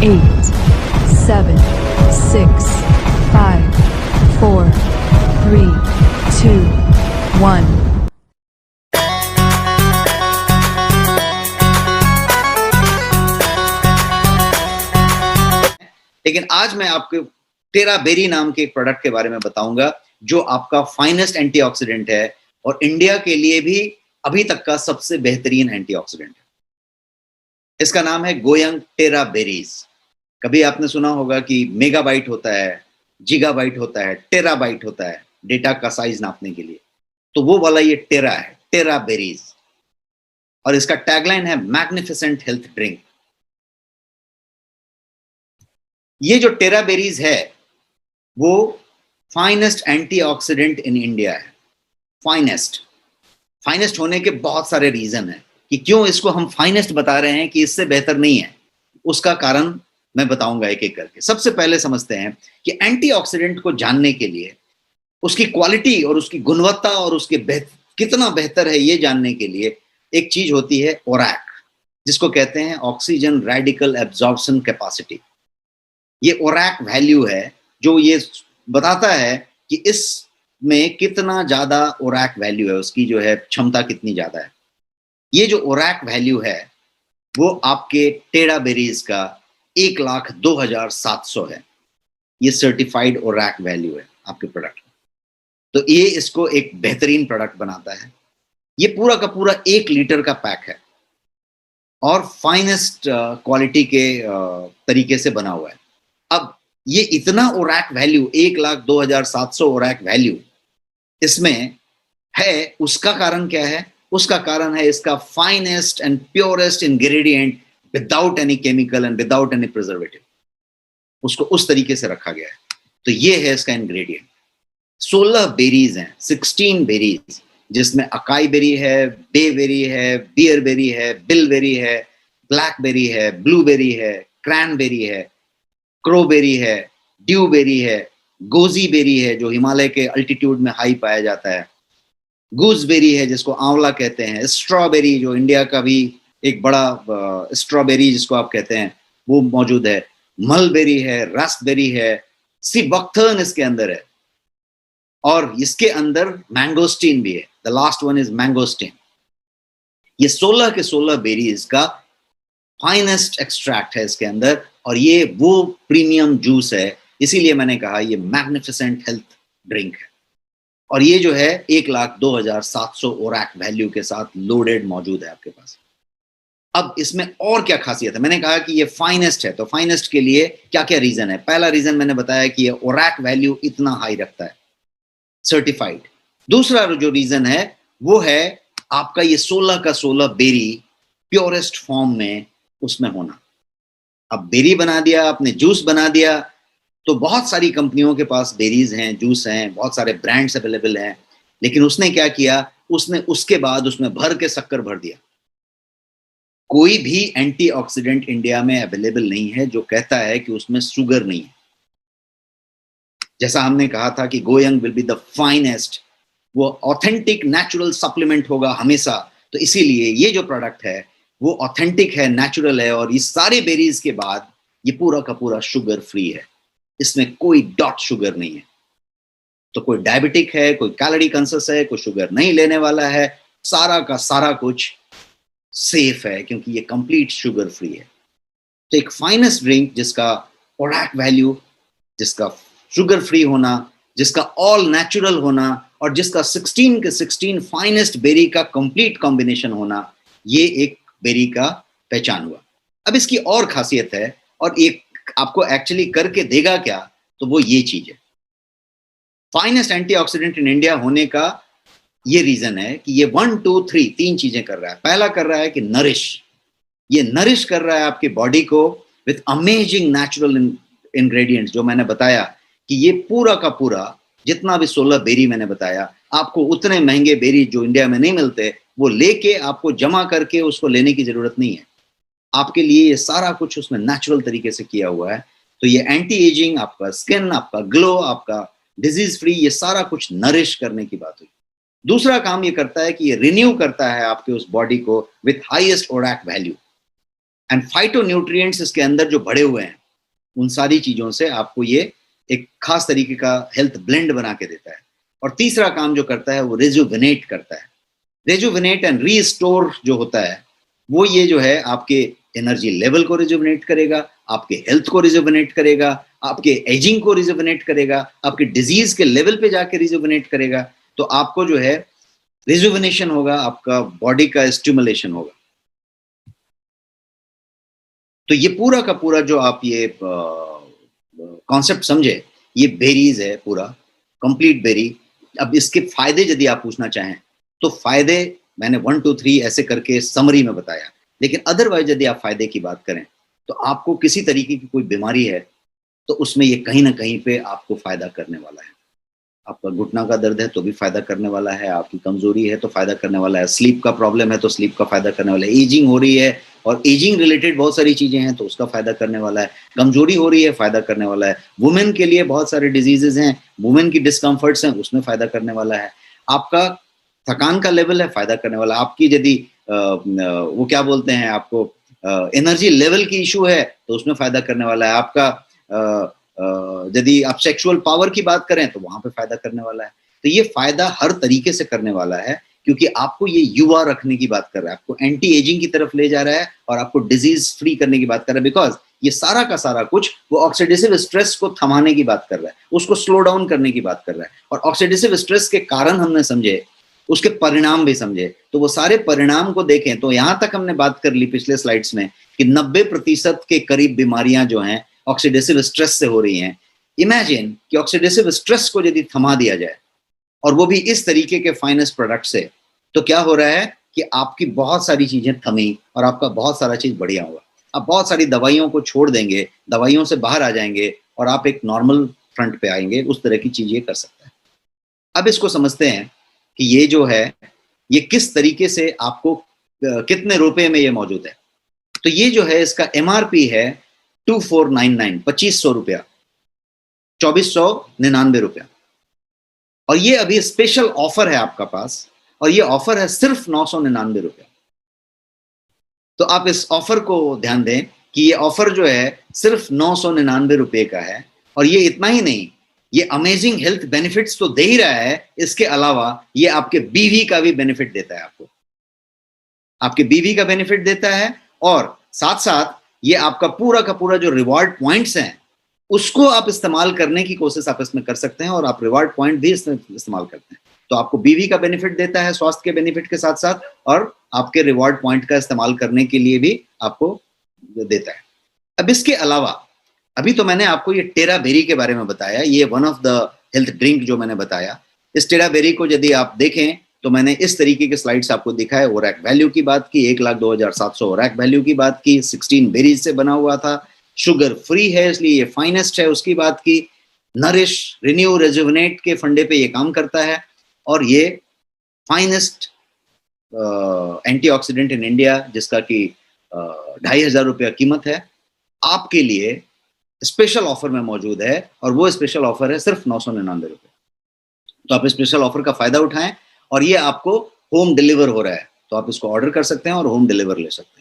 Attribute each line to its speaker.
Speaker 1: 8, 7, 6, 5, 4, 3, 2, 1.
Speaker 2: लेकिन आज मैं आपको टेरा बेरी नाम के एक प्रोडक्ट के बारे में बताऊंगा जो आपका फाइनेस्ट एंटीऑक्सीडेंट है और इंडिया के लिए भी अभी तक का सबसे बेहतरीन एंटीऑक्सीडेंट है। इसका नाम है गोयंग टेरा बेरीज। कभी आपने सुना होगा कि मेगाबाइट होता है, जीगाबाइट होता है, टेराबाइट होता है डेटा का साइज नापने के लिए, तो वो वाला ये टेरा है, टेरा बेरीज। और इसका टैगलाइन है मैग्निफिसेंट हेल्थ ड्रिंक। ये जो टेरा बेरीज है वो फाइनेस्ट एंटीऑक्सीडेंट इन इंडिया है। फाइनेस्ट होने के बहुत सारे रीजन है कि क्यों इसको हम फाइनेस्ट बता रहे हैं कि इससे बेहतर नहीं है। उसका कारण मैं बताऊंगा एक एक करके। सबसे पहले समझते हैं कि एंटीऑक्सीडेंट को जानने के लिए उसकी क्वालिटी और उसकी गुणवत्ता और उसके कितना बेहतर है ये जानने के लिए एक चीज होती है ओरैक, जिसको कहते हैं ऑक्सीजन रेडिकल एब्जॉर्प्शन कैपेसिटी। ये ओरैक वैल्यू है जो ये बताता है कि इसमें कितना ज्यादा ओरैक वैल्यू है, उसकी जो है क्षमता कितनी ज्यादा है। ये जो ओरैक वैल्यू है वो आपके टेरा बेरीज का 1,02,700 है। ये सर्टिफाइड ओरैक वैल्यू है आपके प्रोडक्ट में। तो ये इसको एक बेहतरीन प्रोडक्ट बनाता है। ये पूरा का पूरा 1 लीटर का पैक है और फाइनेस्ट क्वालिटी के तरीके से बना हुआ है। अब ये इतना ओरैक वैल्यू 1,02,700 ओरैक वैल्यू इसमें है, उसका कारण क्या है? उसका कारण है इसका finest and purest ingredient without any chemical and without any preservative. उसको उस तरीके से रखा गया है। तो ये है इसका इंग्रेडिएंट। 16 बेरीज हैं, 16 बेरीज, जिसमें अकाई बेरी है, बेरी है, बियर बेरी है, बिलबेरी है, ब्लैकबेरी है, ब्लूबेरी है, क्रैनबेरी है, क्रोबेरी है, ड्यूबेरी है, गोजी बेरी है जो हिमालय के अल्टीट्यूड में हाई पाया जाता है, गूसबेरी है जिसको आंवला कहते हैं, स्ट्रॉबेरी जो इंडिया का भी एक बड़ा स्ट्रॉबेरी जिसको आप कहते हैं वो मौजूद है, मलबेरी है, रास्पबेरी है, सी बकथर्न इसके अंदर है और इसके अंदर मैंगोस्टीन भी है। The last one is mangosteen. ये 16 के 16 बेरीज का फाइनेस्ट एक्सट्रैक्ट है इसके अंदर और ये वो प्रीमियम जूस है, इसीलिए मैंने कहा ये मैग्निफिसेंट हेल्थ ड्रिंक है। और ये जो है 1,02,700 ओरैक वैल्यू के साथ लोडेड मौजूद है आपके पास। अब इसमें और क्या खासियत है? मैंने कहा कि ये फाइनेस्ट है, तो फाइनेस्ट के लिए क्या क्या रीजन है? पहला रीजन मैंने बताया कि ये ओरैक वैल्यू इतना हाई रखता है, सर्टिफाइड। दूसरा जो रीजन है वो है आपका ये 16 का 16 बेरी प्योरेस्ट फॉर्म में उसमें होना। अब बेरी बना दिया आपने, जूस बना दिया, तो बहुत सारी कंपनियों के पास बेरीज हैं, जूस हैं, बहुत सारे ब्रांड्स अवेलेबल हैं, लेकिन उसने क्या किया? उसने उसके बाद उसमें भर के शक्कर भर दिया। कोई भी एंटीऑक्सीडेंट इंडिया में अवेलेबल नहीं है जो कहता है कि उसमें शुगर नहीं है। जैसा हमने कहा था कि going will be the finest, वो ऑथेंटिक नेचुरल सप्लीमेंट होगा हमेशा। तो इसीलिए ये जो प्रोडक्ट है वो ऑथेंटिक है, नेचुरल है और ये सारे बेरीज के बाद ये पूरा का पूरा शुगर फ्री है। इसमें कोई डॉट शुगर नहीं है। तो कोई डायबिटिक है, कोई कैलोरी कॉन्शियस है, कोई शुगर नहीं लेने वाला है, सारा का सारा कुछ सेफ है क्योंकि ये कंप्लीट शुगर फ्री है। तो एक फाइनेस्ट ड्रिंक जिसका ओरैक वैल्यू, जिसका शुगर फ्री होना, जिसका ऑल नेचुरल होना और जिसका 16 के 16 फाइनेस्ट बेरी का कंप्लीट कॉम्बिनेशन होना, ये एक बेरी का पहचान हुआ। अब इसकी और खासियत है और एक आपको एक्चुअली करके देगा क्या, तो वो ये चीज है। फाइनेस्ट एंटीऑक्सीडेंट इन इंडिया होने का ये रीजन है कि ये 1 2 3 तीन चीजें कर रहा है। पहला कर रहा है कि नरिश, ये नरिश कर रहा है आपके बॉडी को विथ अमेजिंग नेचुरल इंग्रेडिएंट्स। जो मैंने बताया कि ये पूरा का पूरा जितना भी 16 बेरी मैंने बताया, आपको उतने महंगे बेरी जो इंडिया में नहीं मिलते वो लेके आपको जमा करके उसको लेने की जरूरत नहीं है। आपके लिए ये सारा कुछ उसमें नेचुरल तरीके से किया हुआ है। तो ये एंटी एजिंग, आपका स्किन, आपका ग्लो, आपका डिजीज फ्री, ये सारा कुछ नरिश करने की बात हुई। दूसरा काम ये करता है कि ये रिन्यू करता है आपके उस बॉडी को with highest ORAC value. And phytonutrients इसके अंदर जो भरे हुए हैं उन सारी चीजों से आपको ये एक खास तरीके का हेल्थ ब्लेंड बना के देता है। और तीसरा काम जो करता है वो रिजुविनेट करता है। रिजुविनेट एंड रीस्टोर जो होता है वो ये जो है आपके एनर्जी लेवल को रिजुविनेट करेगा, आपके हेल्थ को रिजुविनेट करेगा, आपके एजिंग को रिजुविनेट करेगा, आपके डिजीज के लेवल पे जाके रिजुविनेट करेगा। तो आपको जो है रिजुविनेशन होगा, आपका बॉडी का स्टिमुलेशन होगा। तो ये पूरा का पूरा जो आप ये कॉन्सेप्ट समझे, ये बेरीज है पूरा, कंप्लीट बेरी। अब इसके फायदे यदि आप पूछना चाहें तो फायदे मैंने 1 2 3 ऐसे करके समरी में बताया, लेकिन अदरवाइज यदि आप फायदे की बात करें तो आपको किसी तरीके की कोई बीमारी है तो उसमें ये कहीं ना कहीं पे आपको फायदा करने वाला है। आपका घुटना का दर्द है तो भी फायदा करने वाला है, आपकी कमजोरी है तो फायदा करने वाला है, स्लीप का प्रॉब्लम है तो स्लीप का फायदा करने वाला है, एजिंग हो रही है और एजिंग रिलेटेड बहुत सारी चीजें हैं तो उसका फायदा करने वाला है, कमजोरी हो रही है फायदा करने वाला है, वुमेन के लिए बहुत सारे डिजीजेज हैं, वुमेन की डिस्कम्फर्ट्स हैं उसमें फायदा करने वाला है, आपका थकान का लेवल है फायदा करने वाला, आपकी यदि वो क्या बोलते हैं आपको एनर्जी लेवल की इशू है तो उसमें फायदा करने वाला है, आपका यदि आप सेक्सुअल पावर की बात करें तो वहां पे फायदा करने वाला है। तो ये फायदा हर तरीके से करने वाला है क्योंकि आपको ये युवा रखने की बात कर रहा है, आपको एंटी एजिंग की तरफ ले जा रहा है और आपको डिजीज फ्री करने की बात कर रहा है। बिकॉज ये सारा का सारा कुछ वो ऑक्सीडेटिव स्ट्रेस को थमाने की बात कर रहा है, उसको स्लो डाउन करने की बात कर रहा है। और ऑक्सीडेटिव स्ट्रेस के कारण हमने समझे, उसके परिणाम भी समझे, तो वो सारे परिणाम को देखें तो यहां तक हमने बात कर ली पिछले स्लाइड्स में कि 90% के करीब बीमारियां जो हैं ऑक्सीडेटिव स्ट्रेस से हो रही हैं। इमेजिन कि ऑक्सीडेटिव स्ट्रेस को यदि थमा दिया जाए और वो भी इस तरीके के फाइनेस्ट प्रोडक्ट से, तो क्या हो रहा है कि आपकी बहुत सारी चीजें थमी और आपका बहुत सारा चीज बढ़िया होगा। आप बहुत सारी दवाइयों को छोड़ देंगे, दवाइयों से बाहर आ जाएंगे और आप एक नॉर्मल फ्रंट पे आएंगे। उस तरह की चीज ये कर सकता है। अब इसको समझते हैं कि ये जो है ये किस तरीके से आपको कितने रुपए में ये मौजूद है। तो ये जो है इसका MRP है 2499, 2500 रुपया, 2499 रुपया। और ये अभी स्पेशल ऑफर है आपका पास और ये ऑफर है सिर्फ 999 रुपया। तो आप इस ऑफर को ध्यान दें कि ये ऑफर जो है सिर्फ 999 रुपये का है। और ये इतना ही नहीं, ये अमेजिंग हेल्थ बेनिफिट्स तो दे ही रहा है, इसके अलावा ये आपके बीवी का भी बेनिफिट देता है, आपके बीवी का बेनिफिट देता है। और साथ साथ ये आपका पूरा का पूरा जो रिवॉर्ड पॉइंट्स हैं उसको आप इस्तेमाल करने की कोशिश आप इसमें कर सकते हैं और आप रिवॉर्ड पॉइंट भी इसमें इस्तेमाल करते हैं। तो आपको बीवी का बेनिफिट देता है स्वास्थ्य के बेनिफिट के साथ साथ, और आपके रिवॉर्ड पॉइंट का इस्तेमाल करने के लिए भी आपको देता है। अब इसके अलावा अभी तो मैंने आपको ये टेरा बेरी के बारे में बताया, ये one of the health drink जो मैंने बताया। इस टेरा बेरी को यदि आप देखें तो मैंने इस तरीके के स्लाइड्स आपको दिखाए। ओरैक वैल्यू की बात की, 1,02,700 ओरैक वैल्यू की बात की, 16 बेरीज से बना हुआ था, शुगर फ्री है इसलिए ये फाइनेस्ट है उसकी बात की, नरिश रिन्यू रेजुविनेट के फंडे पे ये काम करता है और ये फाइनेस्ट एंटीऑक्सीडेंट इन इंडिया जिसका कि 2,500 रुपया कीमत है, आपके लिए स्पेशल ऑफर में मौजूद है। और वो स्पेशल ऑफर है सिर्फ 999 रुपये। तो आप स्पेशल ऑफर का फायदा उठाएं और ये आपको होम डिलीवर हो रहा है, तो आप इसको ऑर्डर कर सकते हैं और होम डिलीवर ले सकते हैं।